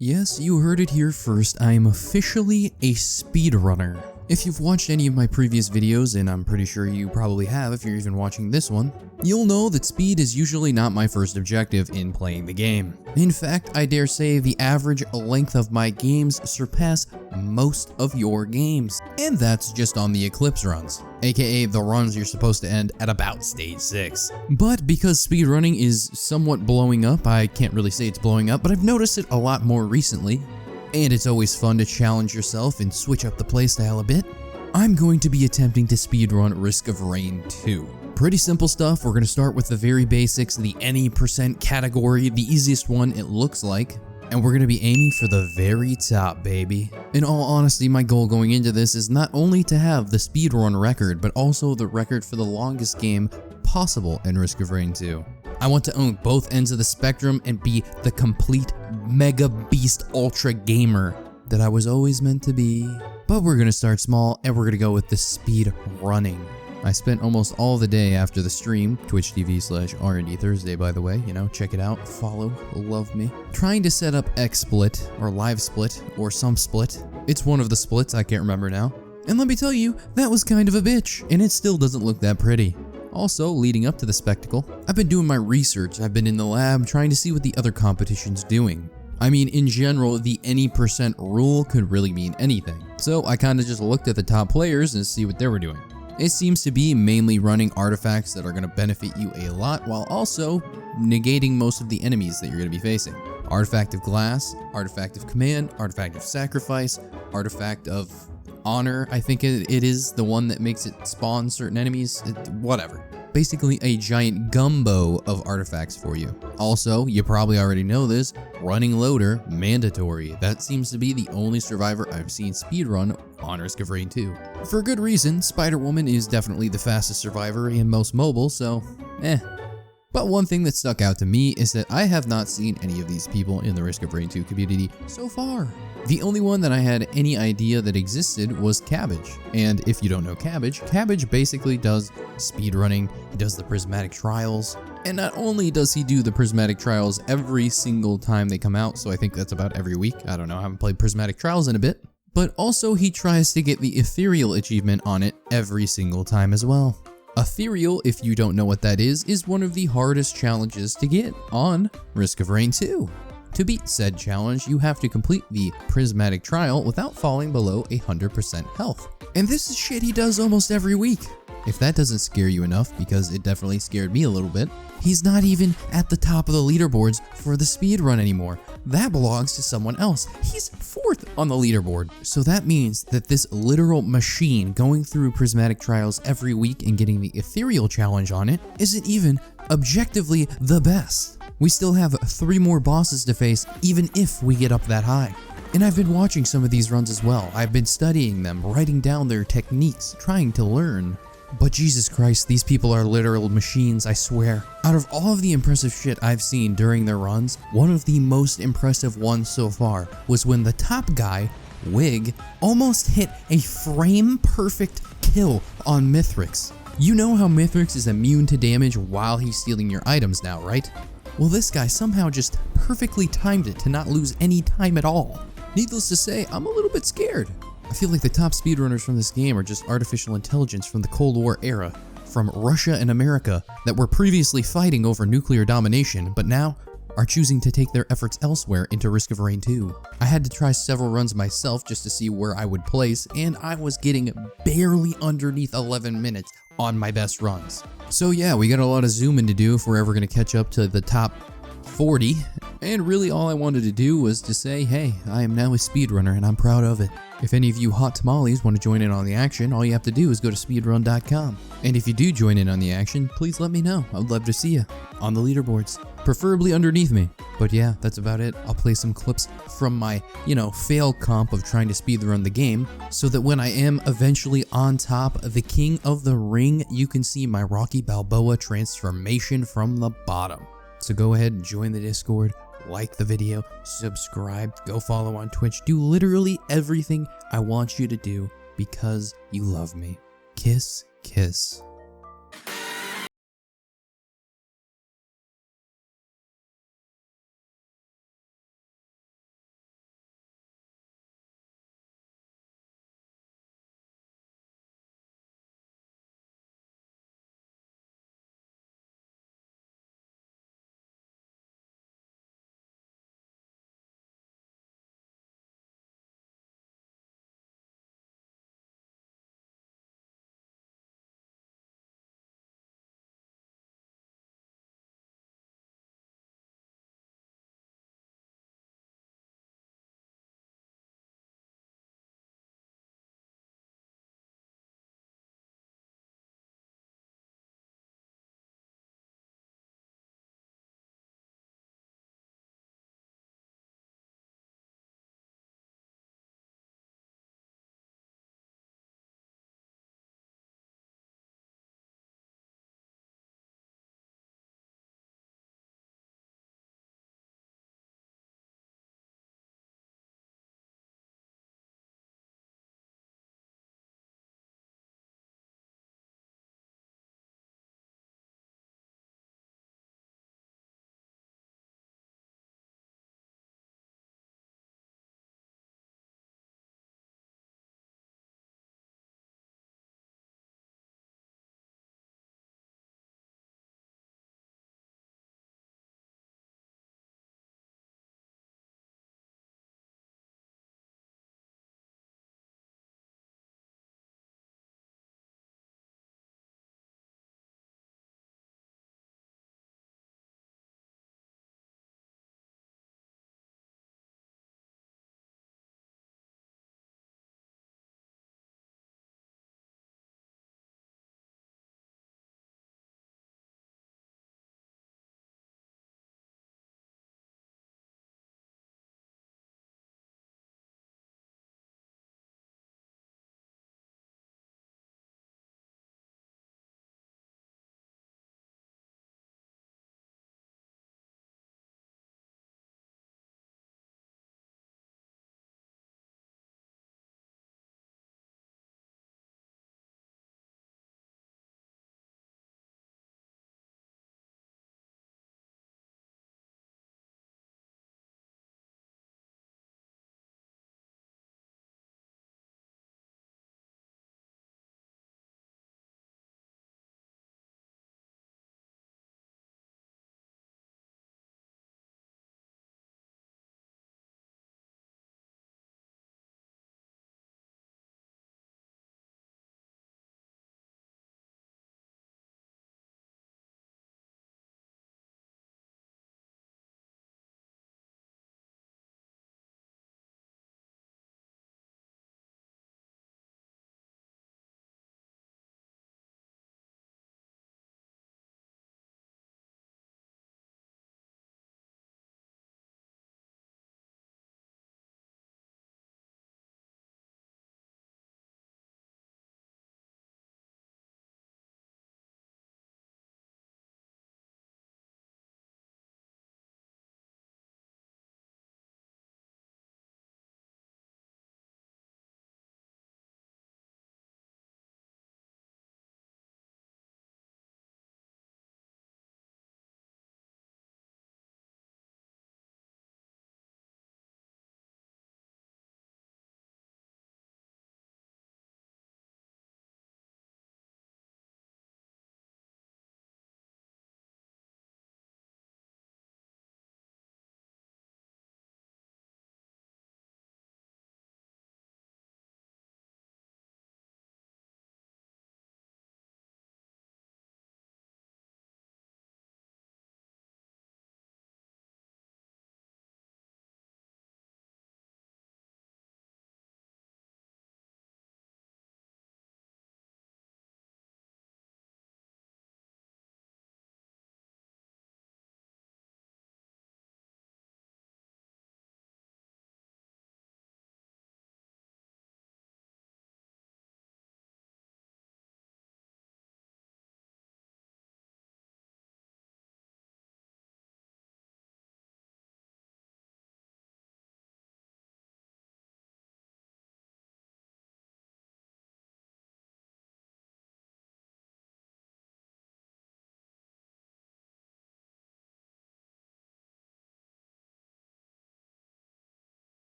Yes, you heard it here first. I am officially a speedrunner. If you've watched any of my previous videos, and I'm pretty sure you probably have if you're even watching this one, you'll know that speed is usually not my first objective in playing the game. In fact, I dare say the average length of my games surpass most of your games. And that's just on the Eclipse runs, aka the runs you're supposed to end at about stage 6. But because speedrunning is somewhat blowing up, I can't really say it's blowing up, but I've noticed it a lot more recently. And it's always fun to challenge yourself and switch up the playstyle a bit. I'm going to be attempting to speedrun Risk of Rain 2. Pretty simple stuff. We're going to start with the very basics, the any % category, the easiest one it looks like. And we're going to be aiming for the very top, baby. In all honesty, my goal going into this is not only to have the speedrun record, but also the record for the longest game possible in Risk of Rain 2. I want to own both ends of the spectrum and be the complete mega beast ultra gamer that I was always meant to be. But we're gonna start small and we're gonna go with the speed running. I spent almost all the day after the stream, twitch.tv/RND Thursday, by the way, check it out, follow, love me, trying to set up XSplit or Live Split or some split. It's one of the splits, I can't remember now. And let me tell you, that was kind of a bitch, and it still doesn't look that pretty. Also, leading up to the spectacle, I've been doing my research. I've been in the lab trying to see what the other competition's doing. I mean, in general, the any % rule could really mean anything. So I kind of just looked at the top players and see what they were doing. It seems to be mainly running artifacts that are going to benefit you a lot while also negating most of the enemies that you're going to be facing. Artifact of Glass, Artifact of Command, Artifact of Sacrifice, Artifact of Honor, I think it is the one that makes it spawn certain enemies, whatever. Basically a giant gumbo of artifacts for you. Also, you probably already know this, running loader, mandatory. That seems to be the only survivor I've seen speedrun on Risk of Rain 2. For good reason, Spider-Woman is definitely the fastest survivor and most mobile, so But one thing that stuck out to me is that I have not seen any of these people in the Risk of Rain 2 community so far. The only one that I had any idea that existed was Cabbage. And if you don't know Cabbage, Cabbage basically does speedrunning, he does the prismatic trials, and not only does he do the prismatic trials every single time they come out, so I think that's about every week, I don't know, I haven't played prismatic trials in a bit, but also he tries to get the ethereal achievement on it every single time as well. Ethereal, if you don't know what that is one of the hardest challenges to get on Risk of Rain 2. To beat said challenge, you have to complete the prismatic trial without falling below 100% health. And this is shit he does almost every week. If that doesn't scare you enough, because it definitely scared me a little bit, he's not even at the top of the leaderboards for the speedrun anymore. That belongs to someone else. He's 4th on the leaderboard. So that means that this literal machine going through prismatic trials every week and getting the ethereal challenge on it isn't even objectively the best. We still have 3 more bosses to face even if we get up that high. And I've been watching some of these runs as well. I've been studying them, writing down their techniques, trying to learn. But Jesus Christ, these people are literal machines, I swear. Out of all of the impressive shit I've seen during their runs, one of the most impressive ones so far was when the top guy, Wig, almost hit a frame-perfect kill on Mithrix. You know how Mithrix is immune to damage while he's stealing your items now, right? Well, this guy somehow just perfectly timed it to not lose any time at all. Needless to say, I'm a little bit scared. I feel like the top speedrunners from this game are just artificial intelligence from the Cold War era, from Russia and America that were previously fighting over nuclear domination, but now are choosing to take their efforts elsewhere into Risk of Rain 2. I had to try several runs myself just to see where I would place, and I was getting barely underneath 11 minutes on my best runs. So yeah, we got a lot of zooming to do if we're ever going to catch up to the top 40, and really all I wanted to do was to say, hey, I am now a speedrunner and I'm proud of it. If any of you hot tamales want to join in on the action, all you have to do is go to speedrun.com. And if you do join in on the action, please let me know. I would love to see you on the leaderboards, preferably underneath me. But yeah, that's about it. I'll play some clips from my, fail comp of trying to speedrun the game, so that when I am eventually on top of the King of the Ring, you can see my Rocky Balboa transformation from the bottom. So go ahead and join the Discord, like the video, subscribe, go follow on Twitch, do literally everything I want you to do because you love me. Kiss, kiss.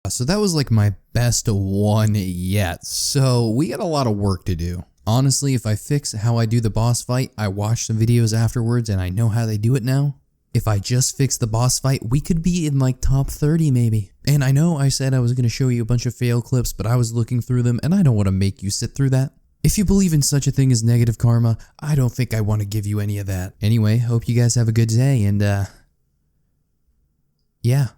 So that was like my best one yet. So we got a lot of work to do. Honestly, if I fix how I do the boss fight, I watched some videos afterwards and I know how they do it now. If I just fix the boss fight, we could be in like top 30 maybe. And I know I said I was going to show you a bunch of fail clips, but I was looking through them and I don't want to make you sit through that. If you believe in such a thing as negative karma, I don't think I want to give you any of that. Anyway, hope you guys have a good day and yeah.